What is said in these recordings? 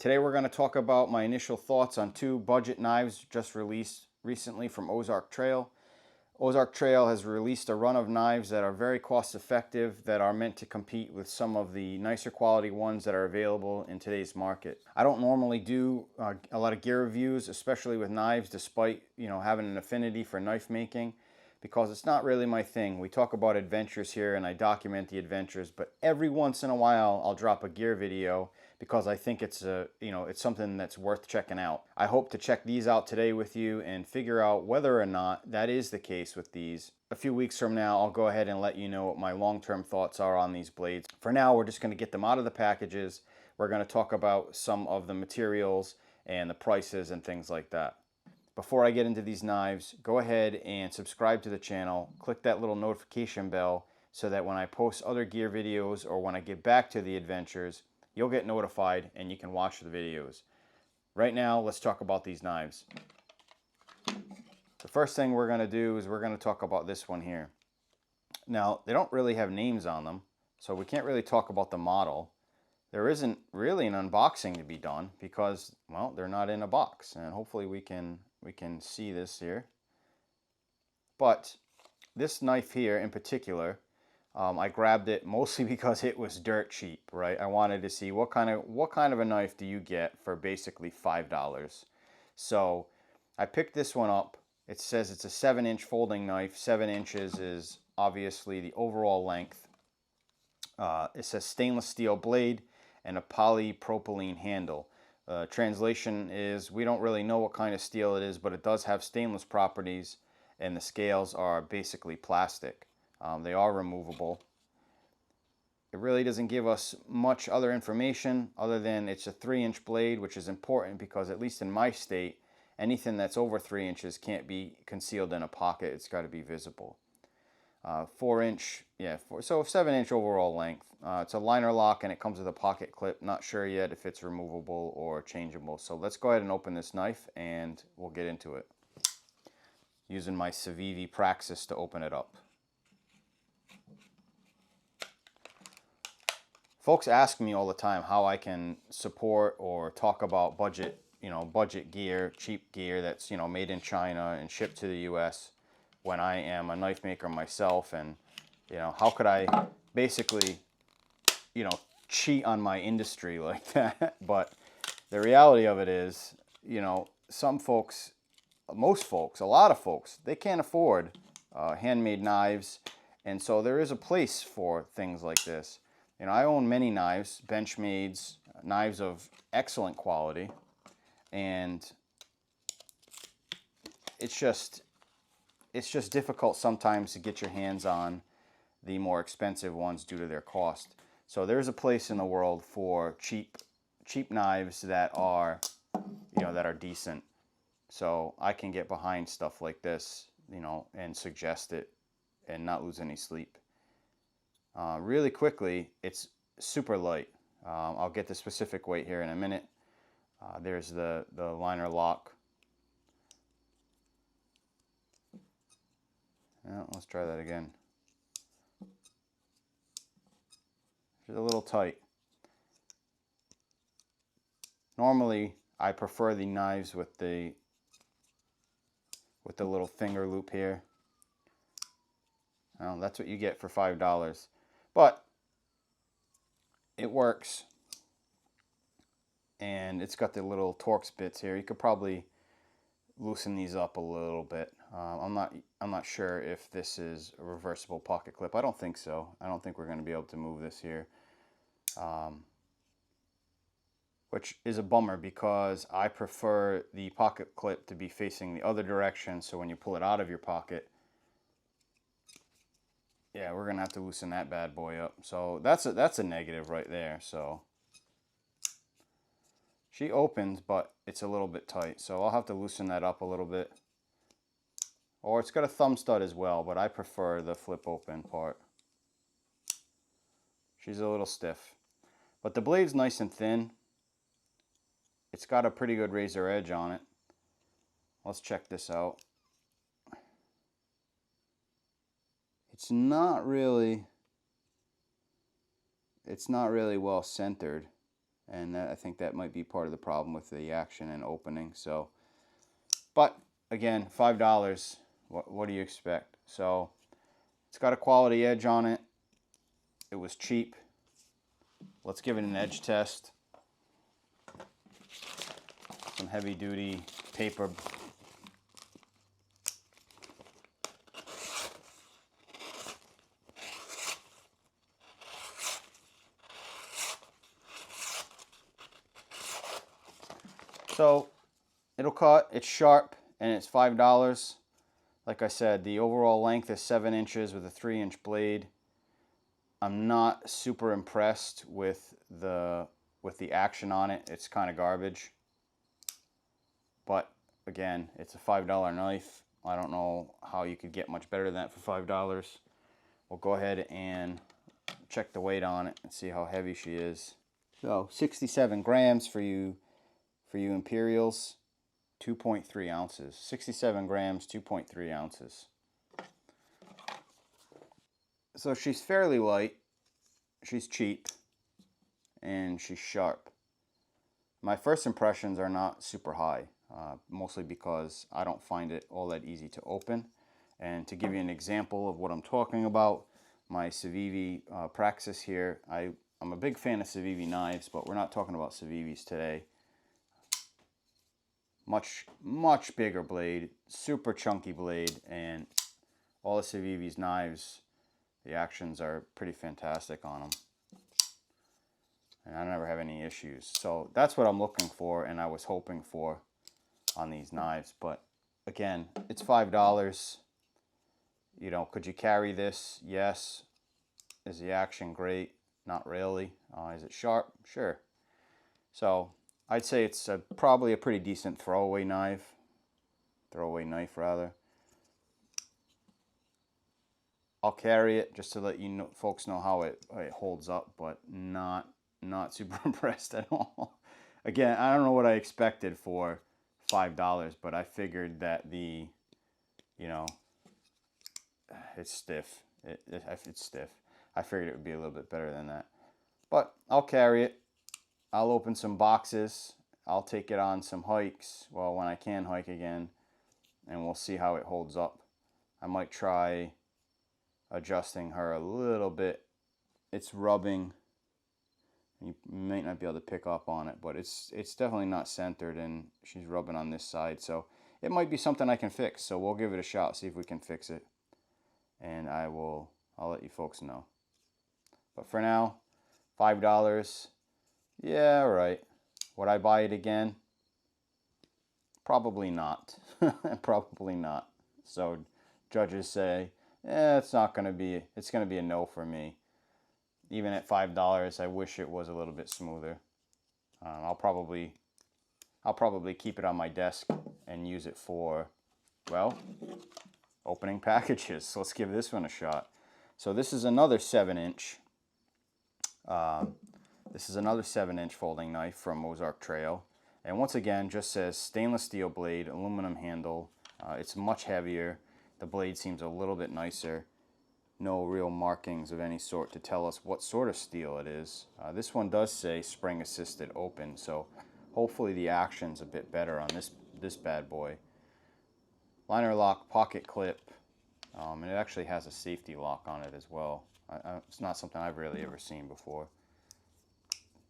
Today we're going to talk about my initial thoughts on two budget knives just released recently from Ozark Trail. Ozark Trail has released a run of knives that are very cost effective, that are meant to compete with some of the nicer quality ones that are available in today's market. I don't normally do a lot of gear reviews, especially with knives, despite having an affinity for knife making, because it's not really my thing. We talk about adventures here and I document the adventures, but every once in a while I'll drop a gear video because I think it's it's something that's worth checking out. I hope to check these out today with you and figure out whether or not that is the case with these. A few weeks from now, I'll go ahead and let you know what my long-term thoughts are on these blades. For now, we're just going to get them out of the packages. We're going to talk about some of the materials and the prices and things like that. Before I get into these knives, go ahead and subscribe to the channel. Click that little notification bell so that when I post other gear videos or when I get back to the adventures, you'll get notified and you can watch the videos. Right now, let's talk about these knives. The first thing we're going to do is we're going to talk about this one here. Now, they don't really have names on them, so we can't really talk about the model. There isn't really an unboxing to be done because, well, they're not in a box, and hopefully we can see this here. But this knife here in particular, I grabbed it mostly because it was dirt cheap, right? I wanted to see what kind of a knife do you get for basically $5. So I picked this one up. It says it's a 7-inch folding knife. 7 inches is obviously the overall length. It says stainless steel blade and a polypropylene handle. Translation is, we don't really know what kind of steel it is, but it does have stainless properties, and the scales are basically plastic. They are removable. It really doesn't give us much other information other than it's a 3-inch blade, which is important because at least in my state, anything that's over 3 inches can't be concealed in a pocket. It's got to be visible. 4-inch, so 7-inch overall length. It's a liner lock and it comes with a pocket clip. Not sure yet if it's removable or changeable. So let's go ahead and open this knife and we'll get into it. Using my Civivi Praxis to open it up. Folks ask me all the time how I can support or talk about budget gear, cheap gear that's, made in China and shipped to the US when I am a knife maker myself, and, how could I basically, cheat on my industry like that? But the reality of it is, some folks, most folks, a lot of folks, they can't afford handmade knives, and so there is a place for things like this. I own many knives, Benchmades, knives of excellent quality, and it's just difficult sometimes to get your hands on the more expensive ones due to their cost. So there's a place in the world for cheap knives that are, that are decent. So I can get behind stuff like this, and suggest it and not lose any sleep. Really quickly, it's super light. I'll get the specific weight here in a minute. There's the liner lock. Let's try that again. It's a little tight. Normally, I prefer the knives with the little finger loop here. Well, that's what you get for $5. But it works, and it's got the little Torx bits here. You could probably loosen these up a little bit. I'm not sure if this is a reversible pocket clip. I don't think so. I don't think we're going to be able to move this here, which is a bummer because I prefer the pocket clip to be facing the other direction, so when you pull it out of your pocket, yeah, we're gonna have to loosen that bad boy up. So that's a negative right there. So she opens, but it's a little bit tight, so I'll have to loosen that up a little bit. Or it's got a thumb stud as well, but I prefer the flip open part. She's a little stiff, but the blade's nice and thin. It's got a pretty good razor edge on it. Let's check this out. It's not really well centered, and I think that might be part of the problem with the action and opening. So, but again, $5. What do you expect? So it's got a quality edge on it. It was cheap. Let's give it an edge test. Some heavy duty paper. So it'll cut, it's sharp, and it's $5. Like I said, the overall length is 7 inches with a 3-inch blade. I'm not super impressed with the action on it. It's kind of garbage. But again, it's a $5 knife. I don't know how you could get much better than that for $5. We'll go ahead and check the weight on it and see how heavy she is. So 67 grams for you Imperials, 2.3 ounces. 67 grams, 2.3 ounces. So she's fairly light, she's cheap, and she's sharp. My first impressions are not super high, mostly because I don't find it all that easy to open. And to give you an example of what I'm talking about, my Civivi Praxis here, I'm a big fan of Civivi knives, but we're not talking about Civivis today. Much bigger blade, super chunky blade, and all the Civivi's knives, the actions are pretty fantastic on them. And I never have any issues. So that's what I'm looking for and I was hoping for on these knives. But again, it's $5. You know, could you carry this? Yes. Is the action great? Not really. Is it sharp? Sure. So I'd say it's probably a pretty decent throwaway knife. Throwaway knife, rather. I'll carry it just to let you know, folks know how it holds up, but not super impressed at all. Again, I don't know what I expected for $5, but I figured that it's stiff. It's stiff. I figured it would be a little bit better than that. But I'll carry it. I'll open some boxes. I'll take it on some hikes, well, when I can hike again, and we'll see how it holds up. I might try adjusting her a little bit. It's rubbing. You might not be able to pick up on it, but it's definitely not centered, and she's rubbing on this side. So it might be something I can fix. So we'll give it a shot, see if we can fix it, and I'll let you folks know. But for now, $5. Yeah, right. Would I buy it again? Probably not. Probably not. So judges say, it's going to be a no for me. Even at $5, I wish it was a little bit smoother. I'll probably keep it on my desk and use it for, well, opening packages. So let's give this one a shot. So this is another 7-inch. This is another 7-inch folding knife from Ozark Trail. And once again, just says stainless steel blade, aluminum handle. It's much heavier. The blade seems a little bit nicer. No real markings of any sort to tell us what sort of steel it is. This one does say spring assisted open, so hopefully the action's a bit better on this bad boy. Liner lock pocket clip, and it actually has a safety lock on it as well. It's not something I've really ever seen before.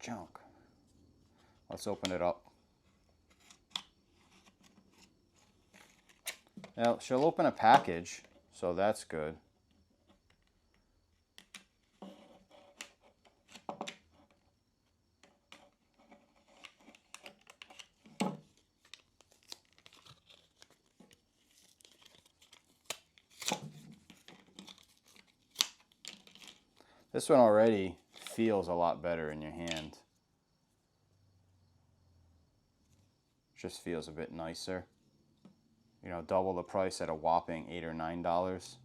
Junk. Let's open it up. Now she'll open a package, so that's good. This one already feels a lot better in your hand. Just feels a bit nicer. You know, double the price at a whopping $8 or $9.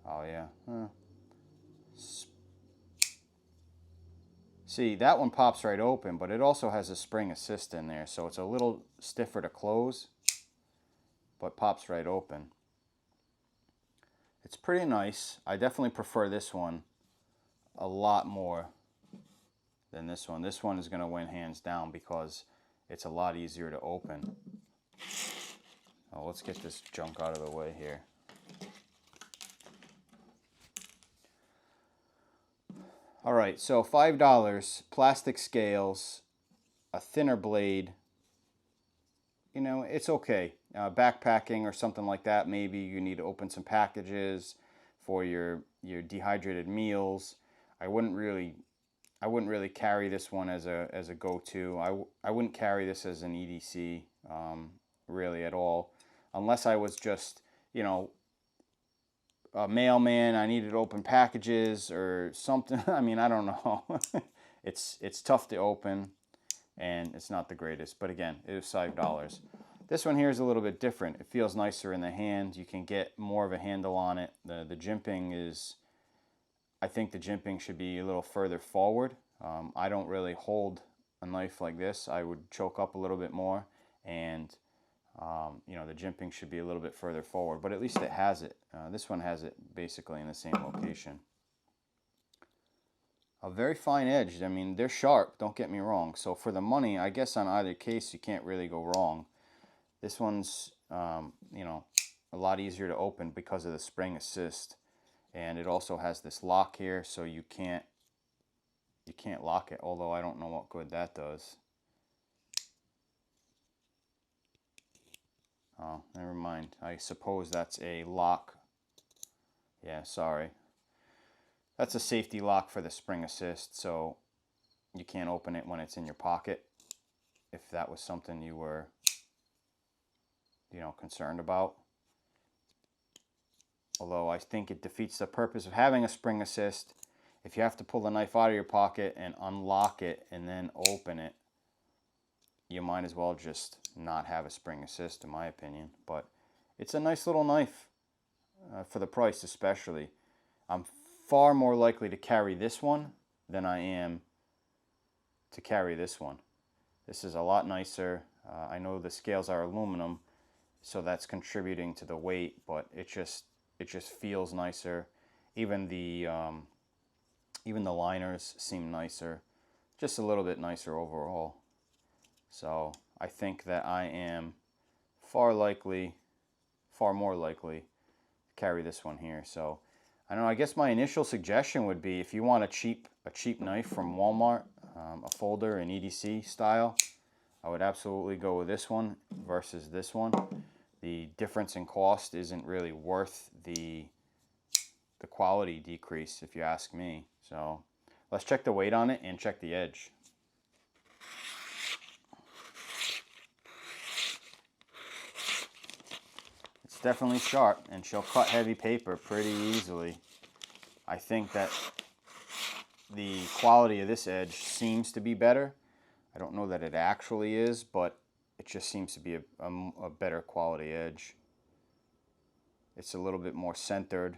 Oh yeah. See, that one pops right open, but it also has a spring assist in there, so it's a little stiffer to close, but pops right open. It's pretty nice. I definitely prefer this one a lot more than this one. This one is going to win hands down because it's a lot easier to open. Oh, let's get this junk out of the way here. All right, so $5, plastic scales, a thinner blade. You know, it's okay. Backpacking or something like that, maybe you need to open some packages for your dehydrated meals. I wouldn't really carry this one as a go-to. I wouldn't carry this as an EDC really at all, unless I was just, you know, a mailman. I needed to open packages or something. I mean, I don't know. It's tough to open, and it's not the greatest. But again, it was $5. This one here is a little bit different. It feels nicer in the hand. You can get more of a handle on it. The jimping is, I think the jimping should be a little further forward. I don't really hold a knife like this. I would choke up a little bit more, and you know, the jimping should be a little bit further forward, but at least it has it. This one has it basically in the same location. A very fine edge. I mean, they're sharp, don't get me wrong. So for the money, I guess on either case, you can't really go wrong. This one's, you know, a lot easier to open because of the spring assist. And it also has this lock here, so you can't lock it, although I don't know what good that does. Oh, never mind. I suppose that's a lock. Yeah, sorry. That's a safety lock for the spring assist, so you can't open it when it's in your pocket, if that was something you were, you know, concerned about. Although I think it defeats the purpose of having a spring assist. If you have to pull the knife out of your pocket and unlock it and then open it, you might as well just not have a spring assist, in my opinion. But it's a nice little knife for the price, especially. I'm far more likely to carry this one than I am to carry this one. This is a lot nicer. I know the scales are aluminum, so that's contributing to the weight, but it just feels nicer. Even the liners seem nicer, just a little bit nicer overall. So I think that I am far more likely to carry this one here. So I don't know, I guess my initial suggestion would be, if you want a cheap knife from Walmart, a folder in EDC style, I would absolutely go with this one versus this one. The difference in cost isn't really worth the quality decrease, if you ask me. So let's check the weight on it and check the edge. It's definitely sharp, and she'll cut heavy paper pretty easily. I think that the quality of this edge seems to be better. I don't know that it actually is, but it just seems to be a better quality edge. It's a little bit more centered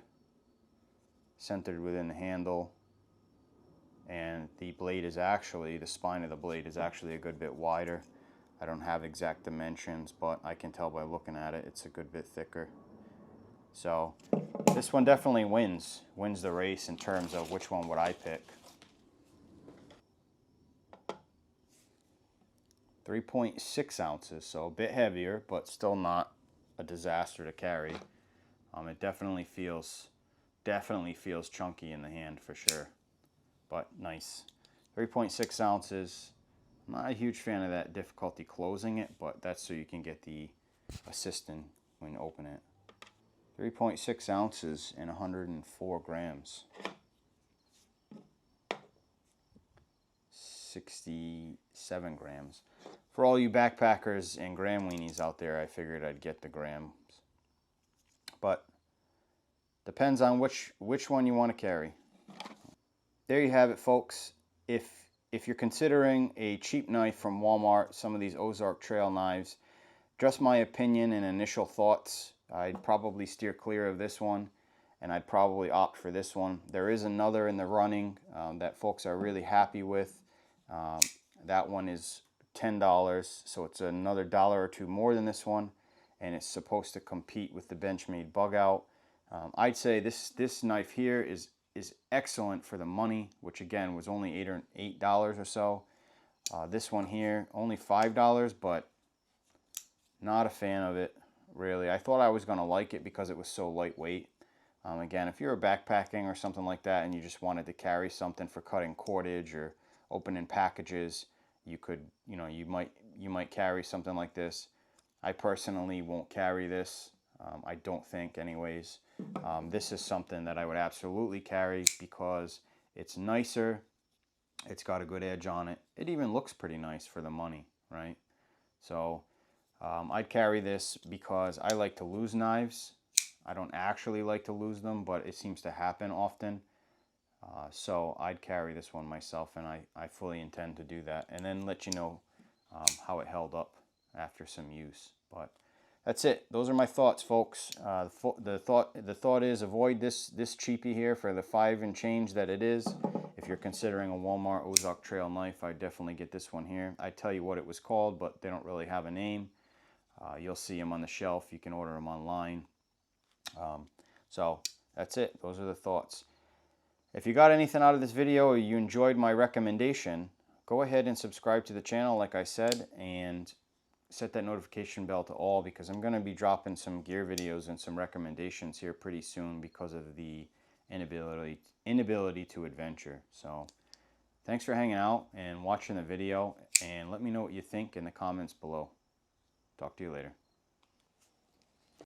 within the handle, and the blade is actually, the spine of the blade is actually a good bit wider. I don't have exact dimensions, but I can tell by looking at it, it's a good bit thicker. So this one definitely wins the race in terms of which one would I pick. 3.6 ounces, so a bit heavier, but still not a disaster to carry. It definitely feels chunky in the hand for sure, but nice. 3.6 ounces. I'm not a huge fan of that difficulty closing it, but that's so you can get the assist in when you open it. 3.6 ounces and 104 grams. 67 grams. For all you backpackers and gram weenies out there, I figured I'd get the grams. But depends on which one you want to carry. There you have it, folks. If you're considering a cheap knife from Walmart, some of these Ozark Trail knives, just my opinion and initial thoughts, I'd probably steer clear of this one, and I'd probably opt for this one. There is another in the running that folks are really happy with. That one is $10, so it's another $1 or $2 more than this one, and it's supposed to compete with the Benchmade Bug Out. I'd say this knife here is is excellent for the money, which again was only $8 or so. This one here, only $5, but not a fan of it, really. I thought I was going to like it because it was so lightweight. Again, if you're backpacking or something like that and you just wanted to carry something for cutting cordage or opening packages, you could, you might carry something like this. I personally won't carry this. I don't think anyways. This is something that I would absolutely carry because it's nicer. It's got a good edge on it. It even looks pretty nice for the money, right? So I'd carry this because I like to lose knives. I don't actually like to lose them, but it seems to happen often. So I'd carry this one myself, and I fully intend to do that, and then let you know how it held up after some use. But that's it. Those are my thoughts, folks. The thought is avoid this cheapie here for the 5 and change that it is. If you're considering a Walmart Ozark Trail knife, I'd definitely get this one here. I'd tell you what it was called, but they don't really have a name. You'll see them on the shelf. You can order them online. So that's it. Those are the thoughts. If you got anything out of this video or you enjoyed my recommendation, go ahead and subscribe to the channel like I said, and set that notification bell to all, because I'm going to be dropping some gear videos and some recommendations here pretty soon because of the inability to adventure. So thanks for hanging out and watching the video, and let me know what you think in the comments below. Talk to you later.